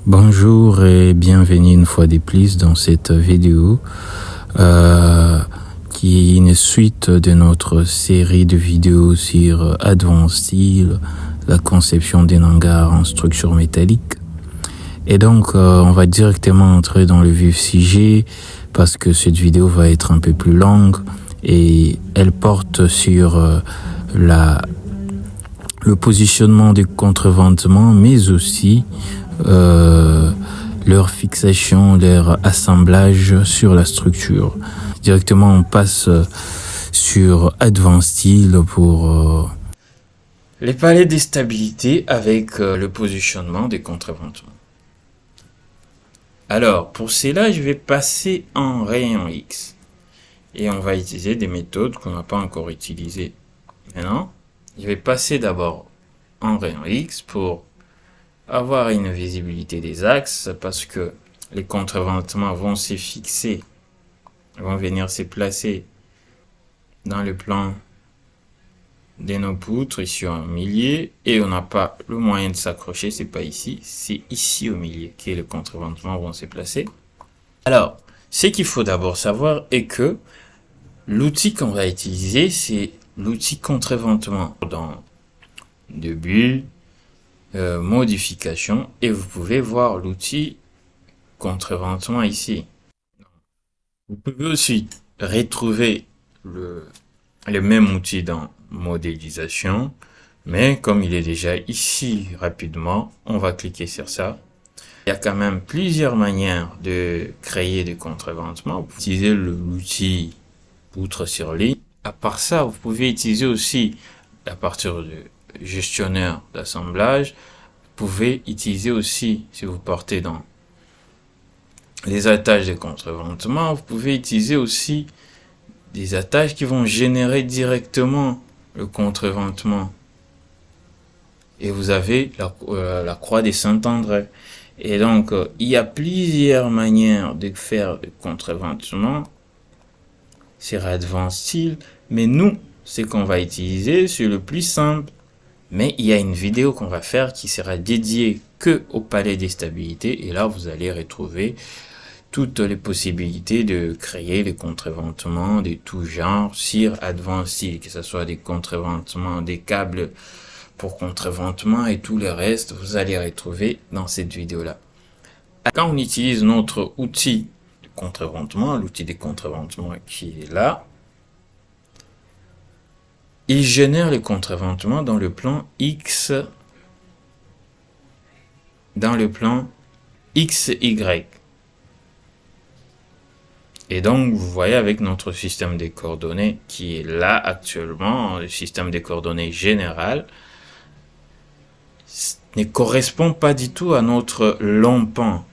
Bonjour et bienvenue une fois de plus dans cette vidéo qui est une suite de notre série de vidéos sur Advanced Steel, la conception d'un hangar en structure métallique. Et donc on va directement entrer dans le vif sujet parce que cette vidéo va être un peu plus longue et elle porte sur le positionnement du contreventement mais aussi leur fixation, leur assemblage sur la structure. Directement, on passe sur Advanced Steel pour les palais de stabilité avec le positionnement des contreventements. Alors, pour cela, je vais passer en rayon X et on va utiliser des méthodes qu'on n'a pas encore utilisées. Maintenant, je vais passer d'abord en rayon X pour avoir une visibilité des axes parce que les contreventements vont se fixer, vont venir se placer dans le plan de nos poutres ici au milieu et on n'a pas le moyen de s'accrocher, c'est pas ici, c'est ici au milieu que les contreventements vont se placer. Alors, ce qu'il faut d'abord savoir est que l'outil qu'on va utiliser, c'est l'outil contreventement dans début, modification et vous pouvez voir l'outil contreventement ici. Vous pouvez aussi retrouver le même outil dans modélisation, mais comme il est déjà ici rapidement, on va cliquer sur ça. Il y a quand même plusieurs manières de créer des contreventements. Vous pouvez utiliser l'outil poutre sur ligne. À part ça, vous pouvez utiliser aussi à partir de gestionnaire d'assemblage. Vous pouvez utiliser aussi, si vous portez dans les attaches de contreventement, vous pouvez utiliser aussi des attaches qui vont générer directement le contreventement. Et vous avez la croix des Saint-André. Et donc, il y a plusieurs manières de faire le contreventement sur Advanced Steel, mais nous, ce qu'on va utiliser, c'est le plus simple. Mais il y a une vidéo qu'on va faire qui sera dédiée que au palais des stabilités. Et là, vous allez retrouver toutes les possibilités de créer les contreventements de tout genre sur Advanced Steel, que ce soit des contreventements, des câbles pour contreventement et tout le reste, vous allez retrouver dans cette vidéo-là. Quand on utilise notre outil de contreventement, l'outil de contreventement qui est là, il génère les contreventements dans le plan X, XY. Et donc, vous voyez avec notre système des coordonnées qui est là actuellement, le système des coordonnées général, ne correspond pas du tout à notre long pan,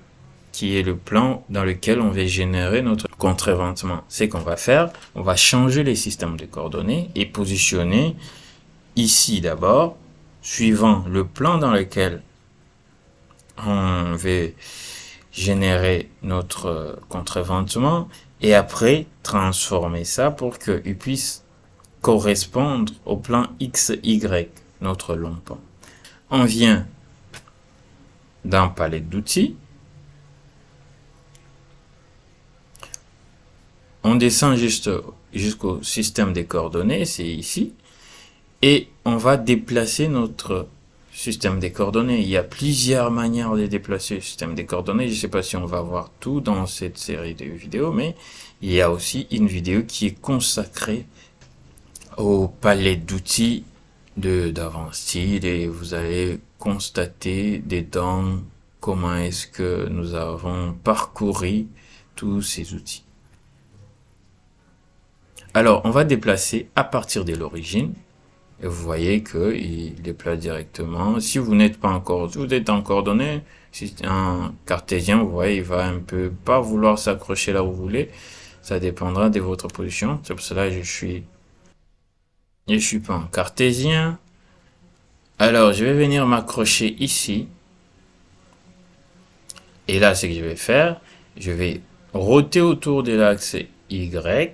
qui est le plan dans lequel on va générer notre contreventement. C'est qu'on va faire, on va changer les systèmes de coordonnées et positionner ici d'abord, suivant le plan dans lequel on va générer notre contreventement et après transformer ça pour qu'il puisse correspondre au plan XY, notre long pan. On vient dans palette d'outils. On descend jusqu'au système des coordonnées, c'est ici. Et on va déplacer notre système des coordonnées. Il y a plusieurs manières de déplacer le système des coordonnées. Je ne sais pas si on va voir tout dans cette série de vidéos, mais il y a aussi une vidéo qui est consacrée au palais d'outils d'Advanced Steel et vous allez constater dedans comment est-ce que nous avons parcouru tous ces outils. Alors, on va déplacer à partir de l'origine. Et vous voyez qu'il déplace directement. Si vous n'êtes pas encore, si vous êtes en coordonnées, si c'est un cartésien, vous voyez, il va un peu pas vouloir s'accrocher là où vous voulez. Ça dépendra de votre position. C'est pour cela que je suis pas en cartésien. Alors, je vais venir m'accrocher ici. Et là, ce que je vais faire, je vais roter autour de l'axe Y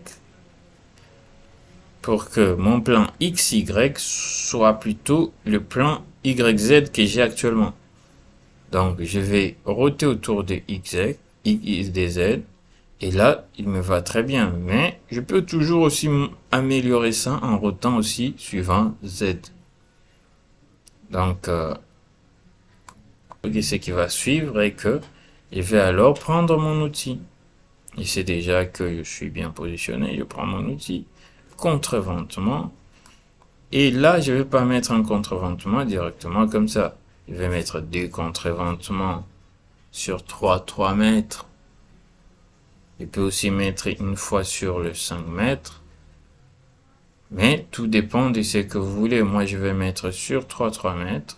pour que mon plan XY soit plutôt le plan YZ que j'ai actuellement. Donc, je vais roter autour de X, des Z. Et là, il me va très bien. Mais je peux toujours aussi améliorer ça en rotant aussi suivant Z. Donc, ce qui va suivre est que je vais alors prendre mon outil. Il sait déjà que je suis bien positionné. Je prends mon outil, contreventement. Et là, je vais pas mettre un contreventement directement comme ça. Je vais mettre deux contreventements sur 3 mètres. Je peux aussi mettre une fois sur le 5 mètres. Mais tout dépend de ce que vous voulez. Moi, je vais mettre sur 3 mètres.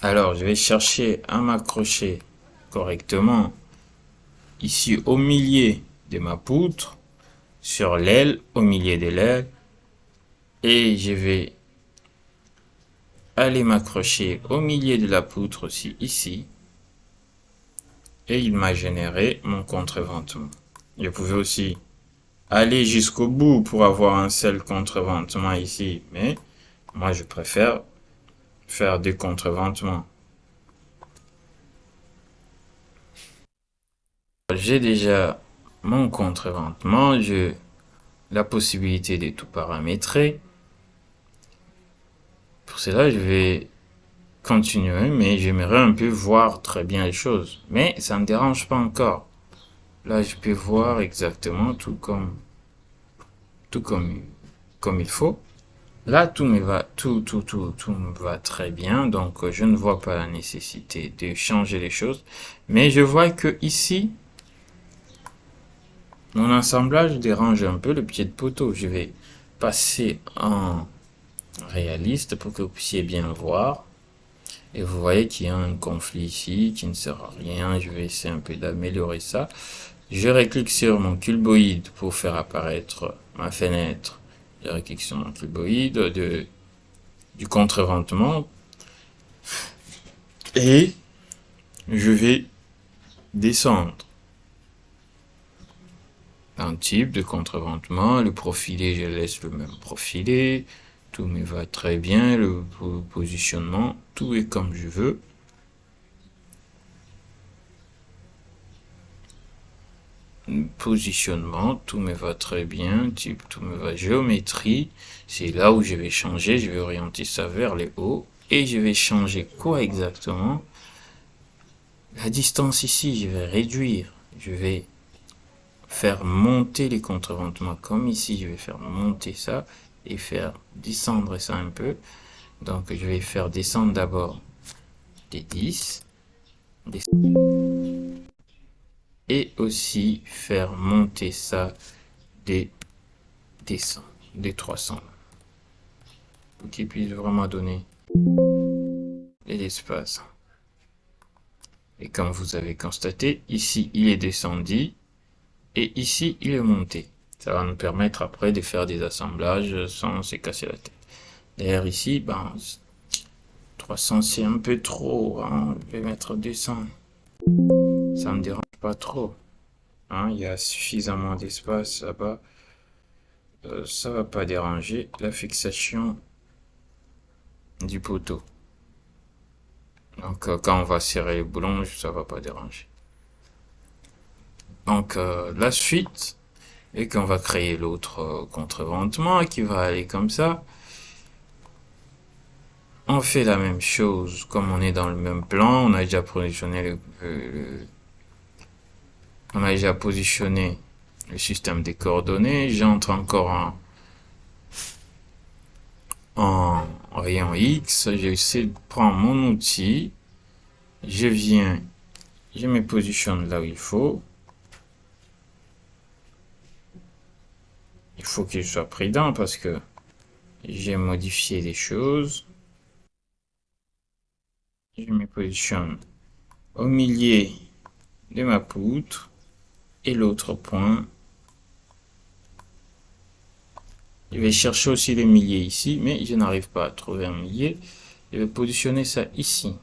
Alors, je vais chercher à m'accrocher correctement ici au milieu de ma poutre, sur l'aile, au milieu de l'aile. Et je vais aller m'accrocher au milieu de la poutre aussi ici. Et il m'a généré mon contreventement. Je pouvais aussi aller jusqu'au bout pour avoir un seul contreventement ici, mais moi je préfère faire des contreventements. J'ai déjà mon contreventement, j'ai la possibilité de tout paramétrer. Pour cela, je vais continuer, mais j'aimerais un peu voir très bien les choses. Mais ça ne me dérange pas encore. Là, je peux voir exactement tout comme il faut. Là, tout me va très bien. Donc, je ne vois pas la nécessité de changer les choses. Mais je vois que ici, mon assemblage dérange un peu le pied de poteau. Je vais passer en réaliste pour que vous puissiez bien voir. Et vous voyez qu'il y a un conflit ici qui ne sert à rien. Je vais essayer un peu d'améliorer ça. Je reclique sur mon cuboïde pour faire apparaître ma fenêtre. Je reclique sur mon cuboïde du contreventement. Et je vais descendre. Un type de contreventement. Le profilé, je laisse le même profilé. Tout me va très bien. Le positionnement, tout est comme je veux. Positionnement, tout me va très bien. Type, tout me va. Géométrie, c'est là où je vais changer. Je vais orienter ça vers les hauts. Et je vais changer quoi exactement? La distance ici, je vais réduire. Je vais faire monter les contreventements comme ici. Je vais faire monter ça et faire descendre ça un peu. Donc, je vais faire descendre d'abord des 10. Et aussi faire monter ça des 100, des 300. Pour qu'il puisse vraiment donner de l'espace. Et comme vous avez constaté, ici, il est descendu. Et ici, il est monté. Ça va nous permettre après de faire des assemblages sans se casser la tête. D'ailleurs, ici, 300 c'est un peu trop. Hein. Je vais mettre 200. Ça me dérange pas trop. Hein. Il y a suffisamment d'espace là-bas. Ça va pas déranger la fixation du poteau. Donc, quand on va serrer les boulons, ça va pas déranger. Donc, la suite est qu'on va créer l'autre contreventement qui va aller comme ça. On fait la même chose, comme on est dans le même plan, on a déjà positionné le système des coordonnées. J'entre encore en rayon X, j'essaie de prendre mon outil, je me positionne là où il faut. Il faut que je sois prudent parce que j'ai modifié les choses. Je me positionne au milieu de ma poutre et l'autre point. Je vais chercher aussi le milieu ici, mais je n'arrive pas à trouver un milieu. Je vais positionner ça ici,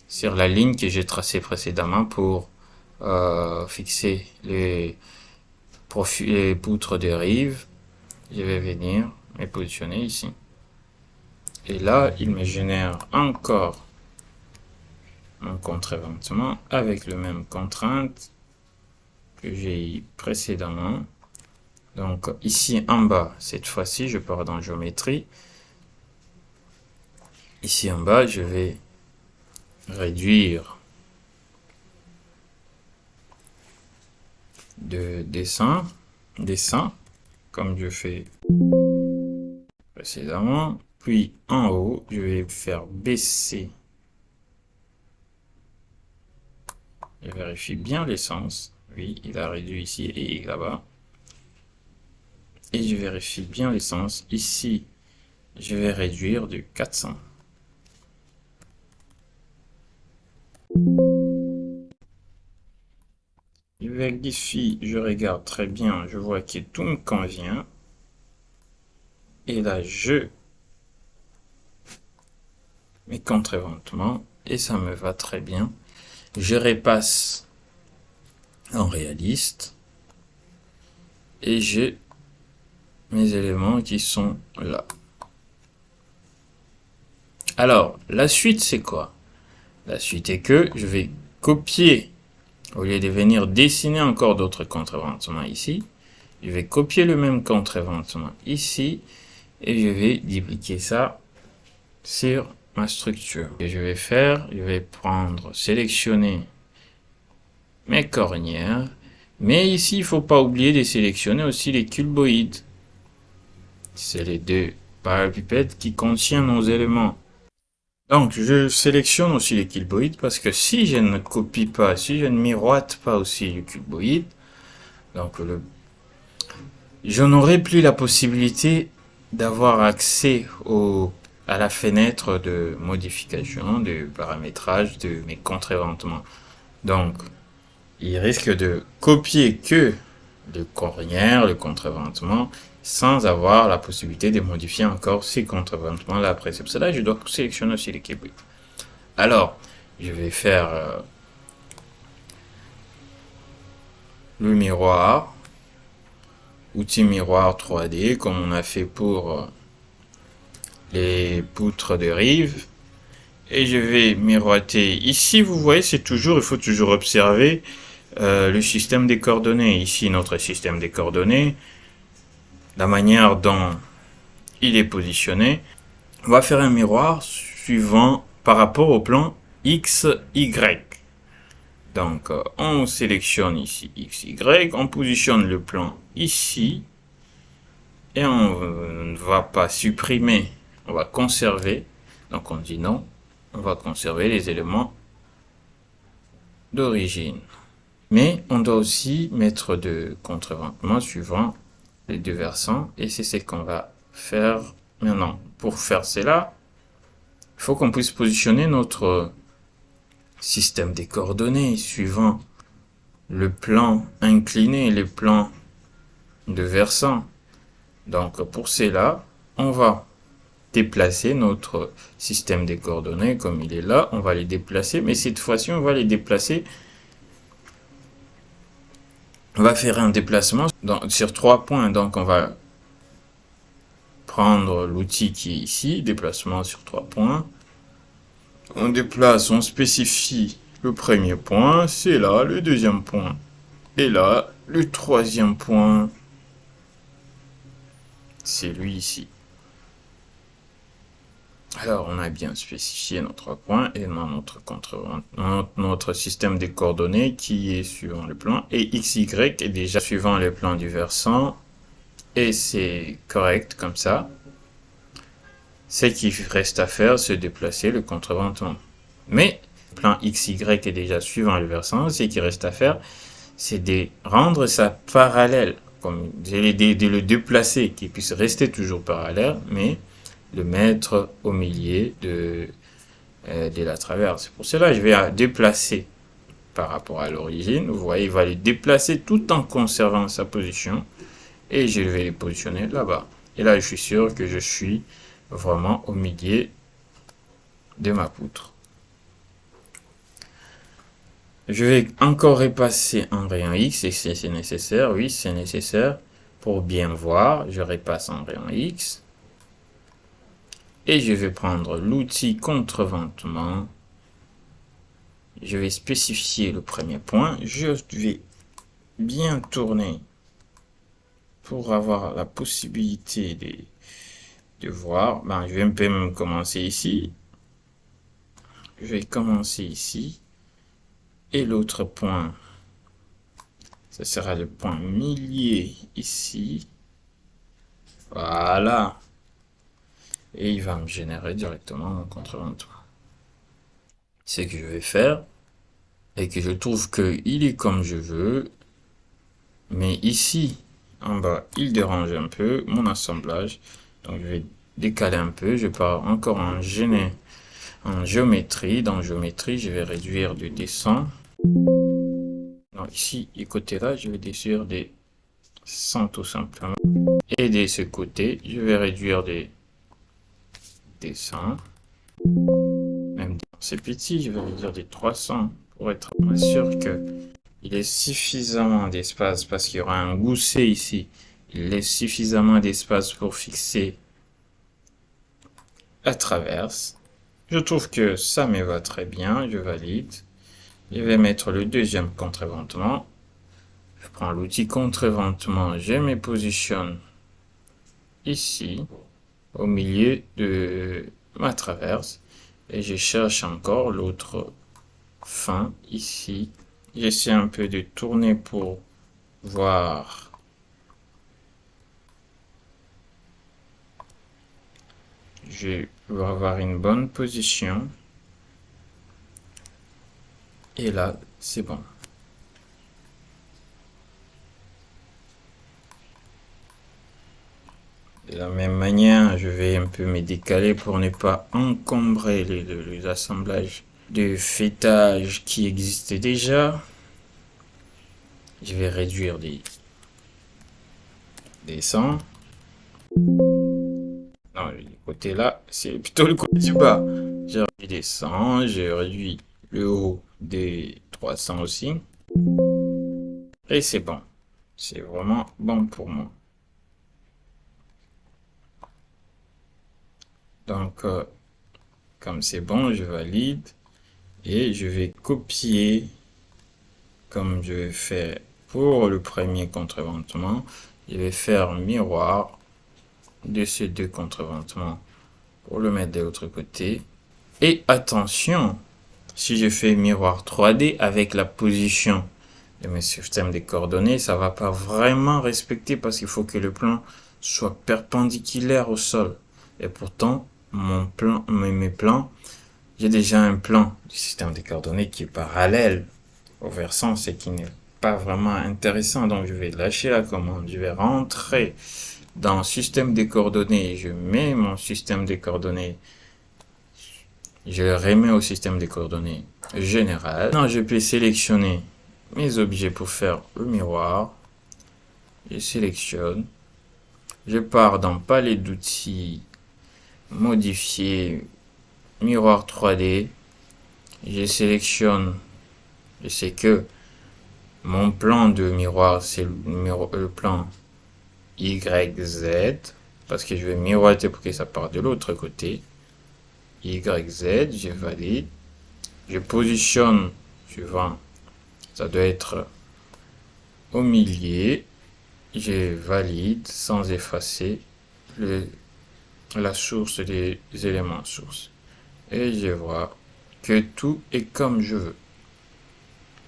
sur la ligne que j'ai tracée précédemment pour fixer les poutres de rive. Je vais venir me positionner ici. Et là, il me génère encore mon contre-éventement avec le même contrainte que j'ai eu précédemment. Donc ici en bas, cette fois-ci, je pars dans géométrie. Ici en bas, je vais réduire de dessin, comme je fais précédemment. Puis en haut, je vais faire baisser. Je vérifie bien l'essence. Oui, il a réduit ici et là-bas. Et je vérifie bien l'essence. Ici, je vais réduire de 400. Je vérifie, je regarde très bien, je vois que tout me convient. Et là, je mets contre-éventement et ça me va très bien. Je repasse en réaliste et j'ai mes éléments qui sont là. Alors, la suite, c'est quoi? La suite est que je vais copier, au lieu de venir dessiner encore d'autres contre-éventements ici, je vais copier le même contre-éventement ici et je vais dupliquer ça sur ma structure. Et je vais prendre, sélectionner mes cornières, mais ici, il ne faut pas oublier de sélectionner aussi les cuboïdes. C'est les deux parallélépipèdes qui contiennent nos éléments. Donc, je sélectionne aussi les cuboïdes parce que si je ne copie pas, si je ne miroite pas aussi le cuboïde, donc je n'aurai plus la possibilité d'avoir accès à la fenêtre de modification, de paramétrage de mes contre-éventements. Donc, il risque de copier que le cornière, le contre-éventement, sans avoir la possibilité de modifier encore ces contre-éventements là après. C'est pour cela que je dois sélectionner aussi les cuboïdes. Alors, je vais faire le miroir, outil miroir 3D, comme on a fait pour les poutres de rive. Et je vais miroiter. Ici, vous voyez, il faut toujours observer le système des coordonnées. Ici, notre système des coordonnées, la manière dont il est positionné. On va faire un miroir suivant par rapport au plan X, Y. Donc, on sélectionne ici X, Y, on positionne le plan ici, et on ne va pas supprimer, on va conserver. Donc, on dit non, on va conserver les éléments d'origine. Mais on doit aussi mettre de contre-éventement suivant les deux versants, et c'est ce qu'on va faire maintenant. Pour faire cela, il faut qu'on puisse positionner notre système des coordonnées suivant le plan incliné et les plans de versant. Donc pour cela, on va déplacer notre système des coordonnées comme il est là. On va les déplacer, mais cette fois-ci, on va les déplacer. On va faire un déplacement sur 3 points. Donc on va prendre l'outil qui est ici, déplacement sur 3 points. On déplace, on spécifie le premier point, c'est là, le deuxième point est là, le troisième point, c'est lui ici. Alors, on a bien spécifié nos 3 points et notre système de coordonnées qui est suivant le plan, et XY est déjà suivant le plan du versant, et c'est correct comme ça. Ce qui reste à faire, c'est déplacer le contre-éventement. Mais le plan XY est déjà suivant le versant. Ce qui reste à faire, c'est de rendre ça parallèle, comme de le déplacer, qu'il puisse rester toujours parallèle, mais le mettre au milieu de la traverse. C'est pour cela que je vais déplacer par rapport à l'origine. Vous voyez, il va les déplacer tout en conservant sa position. Et je vais les positionner là-bas. Et là, je suis sûr que je suis vraiment au milieu de ma poutre. Je vais encore repasser en rayon X et si c'est nécessaire. Oui, c'est nécessaire pour bien voir. Je repasse en rayon X. Et je vais prendre l'outil contreventement. Je vais spécifier le premier point. Je vais bien tourner pour avoir la possibilité de voir. Ben, je vais un peu même commencer ici. Je vais commencer ici. Et l'autre point, ce sera le point milieu ici. Voilà. Et il va me générer directement mon contre-ventoir. Ce que je vais faire, et que je trouve qu'il est comme je veux, mais ici, en bas, il dérange un peu mon assemblage. Donc, je vais décaler un peu. Je pars encore en géométrie. Dans géométrie, je vais réduire du descend. Donc, ici, du côté là, je vais réduire des 100 tout simplement. Et de ce côté, je vais réduire des descends. Même c'est petit, je vais réduire des 300 pour être sûr que il est suffisamment d'espace parce qu'il y aura un gousset ici. Il laisse suffisamment d'espace pour fixer la traverse. Je trouve que ça me va très bien. Je valide. Je vais mettre le deuxième contreventement. Je prends l'outil contreventement. Je me positionne ici, au milieu de ma traverse. Et je cherche encore l'autre fin ici. J'essaie un peu de tourner pour voir. Je vais avoir une bonne position. Et là, c'est bon. De la même manière, je vais un peu me décaler pour ne pas encombrer les assemblages de fêtage qui existent déjà. Je vais réduire des 100. Non, le côté là, c'est plutôt le côté du bas. J'ai réduit des 100, j'ai réduit le haut des 300 aussi. Et c'est bon. C'est vraiment bon pour moi. Donc, comme c'est bon, je valide. Et je vais copier comme je vais faire pour le premier contreventement. Je vais faire miroir de ces deux contreventements pour le mettre de l'autre côté. Et attention, si je fais miroir 3D avec la position de mes systèmes de coordonnées, ça va pas vraiment respecter parce qu'il faut que le plan soit perpendiculaire au sol. Et pourtant, mes plans, j'ai déjà un plan du système de coordonnées qui est parallèle au versant, ce qui n'est pas vraiment intéressant. Donc, je vais lâcher la commande. Je vais rentrer dans système de coordonnées. Je mets mon système de coordonnées. Je le remets au système de coordonnées général. Maintenant, je peux sélectionner mes objets pour faire le miroir. Je sélectionne. Je pars dans palette d'outils, modifier, miroir 3D. Je sélectionne. Je sais que mon plan de miroir, c'est le plan YZ. Parce que je vais miroiter pour que ça parte de l'autre côté. YZ, je valide. Je positionne suivant. Ça doit être au milieu. Je valide sans effacer la source des éléments sources. Et je vois que tout est comme je veux.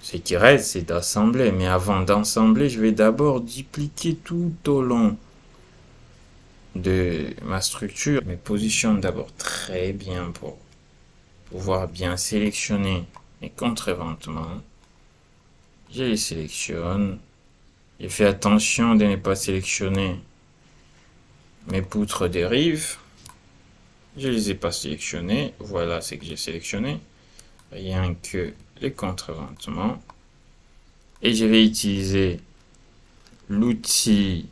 Ce qui reste, c'est d'assembler. Mais avant d'assembler, je vais d'abord dupliquer tout au long de ma structure. Je me positionne d'abord très bien pour pouvoir bien sélectionner mes contreventements. Je les sélectionne. Je fais attention de ne pas sélectionner mes poutres dérives. Je les ai pas sélectionnées. Voilà ce que j'ai sélectionné. Rien que les contreventements. Et je vais utiliser l'outil.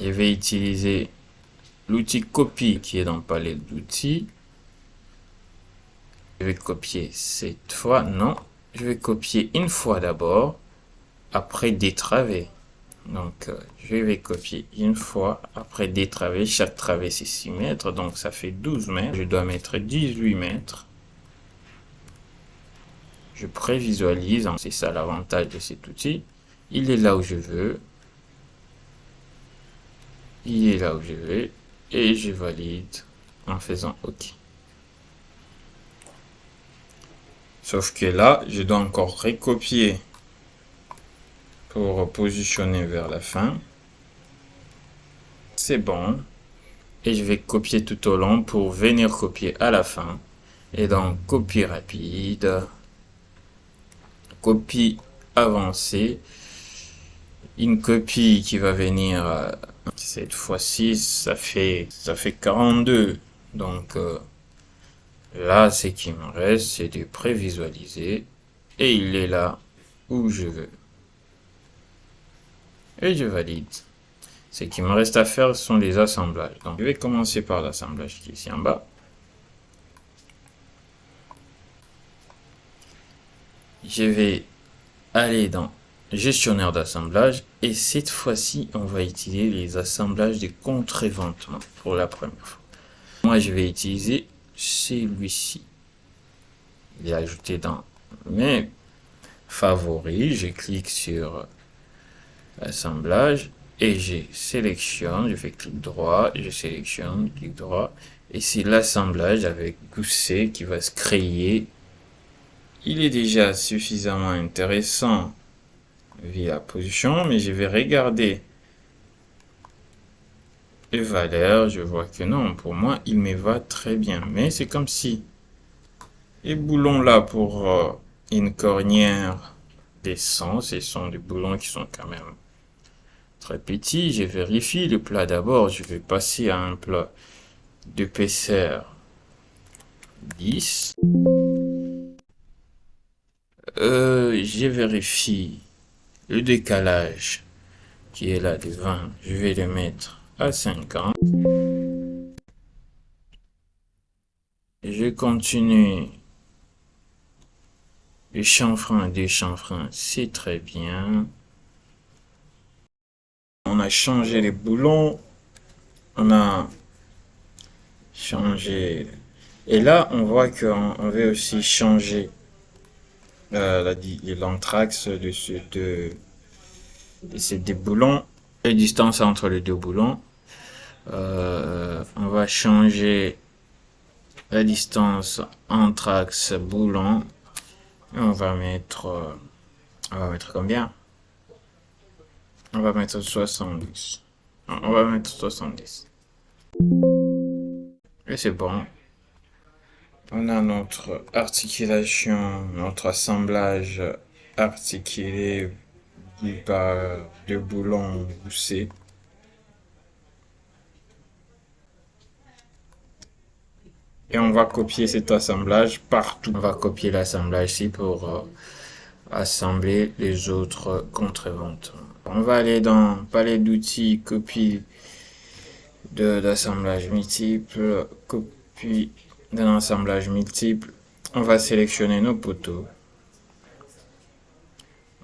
Je vais utiliser l'outil copie qui est dans palette d'outils. Je vais copier cette fois. Non, je vais copier une fois d'abord. Après détraver. Donc, je vais copier une fois. Après des travées, chaque travée c'est 6 mètres. Donc, ça fait 12 mètres. Je dois mettre 18 mètres. Je prévisualise. C'est ça l'avantage de cet outil. Il est là où je veux. Il est là où je veux. Et je valide en faisant OK. Sauf que là, je dois encore recopier pour positionner vers la fin. C'est bon. Et je vais copier tout au long pour venir copier à la fin. Et donc, copie rapide. Copie avancée. Une copie qui va venir cette fois-ci, ça fait 42. Donc, là, ce qui me reste, c'est de prévisualiser. Et il est là où je veux. Et je valide. Ce qui me reste à faire sont les assemblages. Donc, je vais commencer par l'assemblage qui est ici en bas. Je vais aller dans gestionnaire d'assemblage et cette fois-ci, on va utiliser les assemblages de contre-éventement pour la première fois. Moi, je vais utiliser celui-ci. Il est ajouté dans mes favoris. Je clique sur assemblage et je sélectionne, je fais clic droit, je sélectionne, clic droit, et c'est l'assemblage avec gousset qui va se créer. Il est déjà suffisamment intéressant via position, mais je vais regarder les valeurs, je vois que non, pour moi, il me va très bien, mais c'est comme si les boulons là pour une cornière des 100, ce sont des boulons qui sont quand même très petit, je vérifie le plat d'abord, je vais passer à un plat d'épaisseur 10. Je vérifie le décalage qui est là de 20, je vais le mettre à 50. Je continue le chanfrein des chanfreins, c'est très bien. On a changé les boulons, on a changé, et là on voit qu'on veut aussi changer l'anthrax de ces deux boulons, les distances entre les deux boulons. On va changer la distance anthrax boulon. Et on va mettre combien? On va mettre 70. On va mettre 70. Et c'est bon. On a notre articulation, notre assemblage articulé par deux boulons poussés. Et on va copier cet assemblage partout. On va copier l'assemblage ici pour assembler les autres contre-éventements. On va aller dans palette d'outils, copie d'assemblage multiple, copie d'un assemblage multiple. On va sélectionner nos poteaux.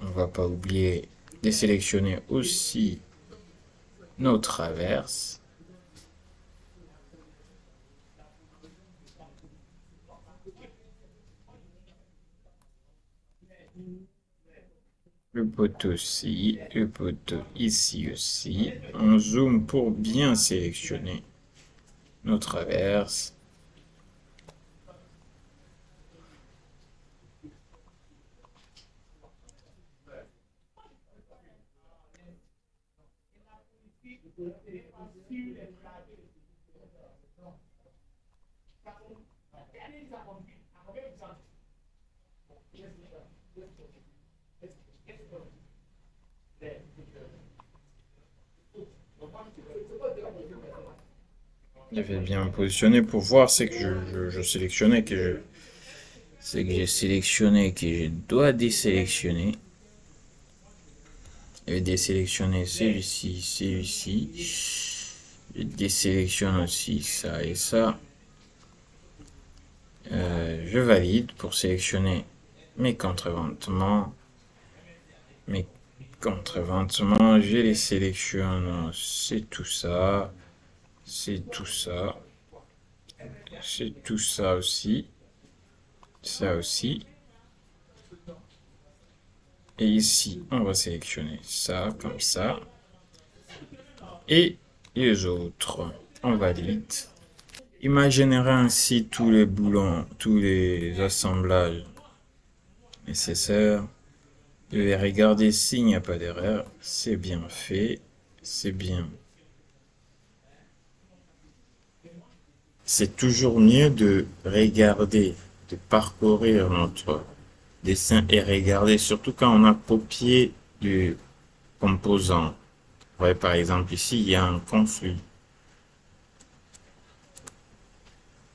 On va pas oublier de sélectionner aussi nos traverses. Le poteau ici, le poteau ici aussi. On zoome pour bien sélectionner nos traverses. Je vais bien me positionner pour voir ce que je sélectionnais, c'est que j'ai sélectionné, que je dois désélectionner. Je vais désélectionner celui-ci, celui-ci. Je désélectionne aussi ça et ça. Je valide pour sélectionner mes contre-éventements, mes Contreventement, je les sélectionne. C'est tout ça. C'est tout ça. C'est tout ça aussi. Ça aussi. Et ici, on va sélectionner ça comme ça. Et les autres, on valide. Imaginera ainsi tous les boulons, tous les assemblages nécessaires. Je vais regarder s'il n'y a pas d'erreur. C'est bien fait. C'est bien. C'est toujours mieux de regarder, de parcourir notre dessin et regarder, surtout quand on a copié du composant. Vous voyez, par exemple, ici, il y a un conflit.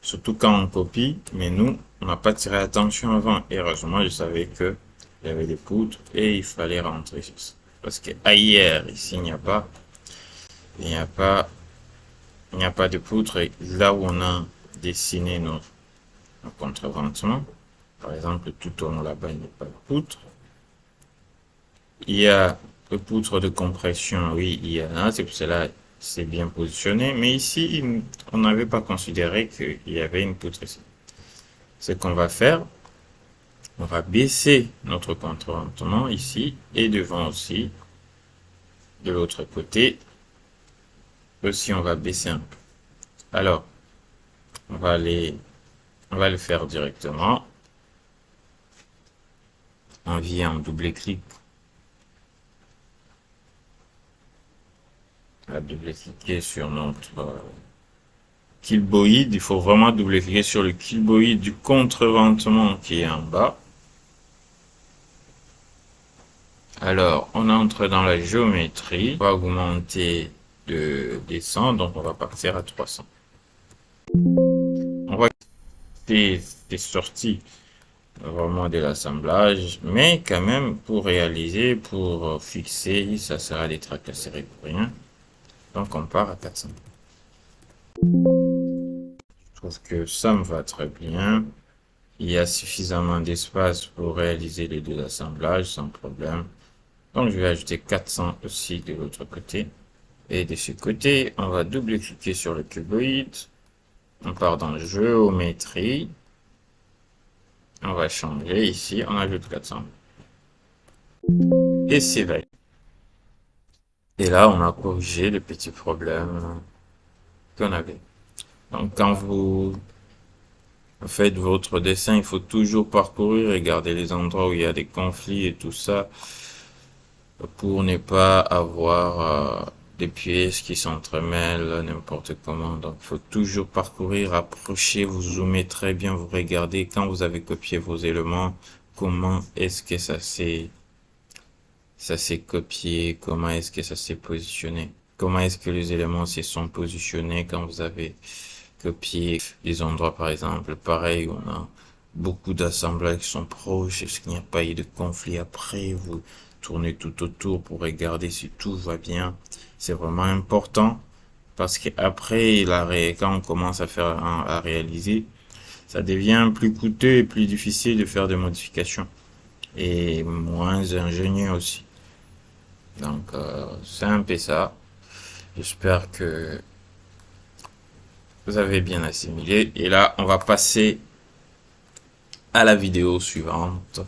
Surtout quand on copie, mais nous, on n'a pas tiré attention avant. Et heureusement, je savais que il y avait des poutres et il fallait rentrer sur ça. Parce que ailleurs, ici, il n'y a pas, il n'y a pas, il n'y a pas de poutre. Et là où on a dessiné nos contreventements, par exemple, tout au long là-bas, il n'y a pas de poutre. Il y a le poutre de compression, oui, il y en a, c'est pour cela c'est bien positionné. Mais ici, on n'avait pas considéré qu'il y avait une poutre ici. Ce qu'on va faire, on va baisser notre contreventement ici et devant aussi. De l'autre côté, aussi on va baisser un peu. Alors, on va le faire directement. On vient en double-clic. On va double-cliquer sur notre cuboïde. Il faut vraiment double-cliquer sur le cuboïde du contreventement qui est en bas. Alors, on entre dans la géométrie. On va augmenter de descente, donc on va partir à 300. On voit que c'est sorti vraiment de l'assemblage, mais quand même pour réaliser, pour fixer, ça sera des tracasseries pour rien. Donc on part à 400. Je trouve que ça me va très bien. Il y a suffisamment d'espace pour réaliser les deux assemblages sans problème. Donc je vais ajouter 400 aussi de l'autre côté. Et de ce côté, on va double-cliquer sur le cuboïde. On part dans géométrie. On va changer ici, on ajoute 400. Et c'est validé. Et là, on a corrigé les petits problèmes qu'on avait. Donc quand vous faites votre dessin, il faut toujours parcourir et regarder les endroits où il y a des conflits et tout ça pour ne pas avoir des pièces qui s'entremêlent n'importe comment. Donc il faut toujours parcourir, approcher, vous zoomez très bien, vous regardez quand vous avez copié vos éléments, comment est-ce que ça s'est copié, comment est-ce que ça s'est positionné, comment est-ce que les éléments se sont positionnés quand vous avez copié des endroits, par exemple, pareil, on a beaucoup d'assemblages qui sont proches, est-ce qu'il n'y a pas eu de conflit après, vous tournez tout autour pour regarder si tout va bien, c'est vraiment important, parce qu'après, quand on commence à réaliser, ça devient plus coûteux et plus difficile de faire des modifications, et moins ingénieux aussi. Donc, c'est un peu ça. J'espère que vous avez bien assimilé. Et là, on va passer à la vidéo suivante.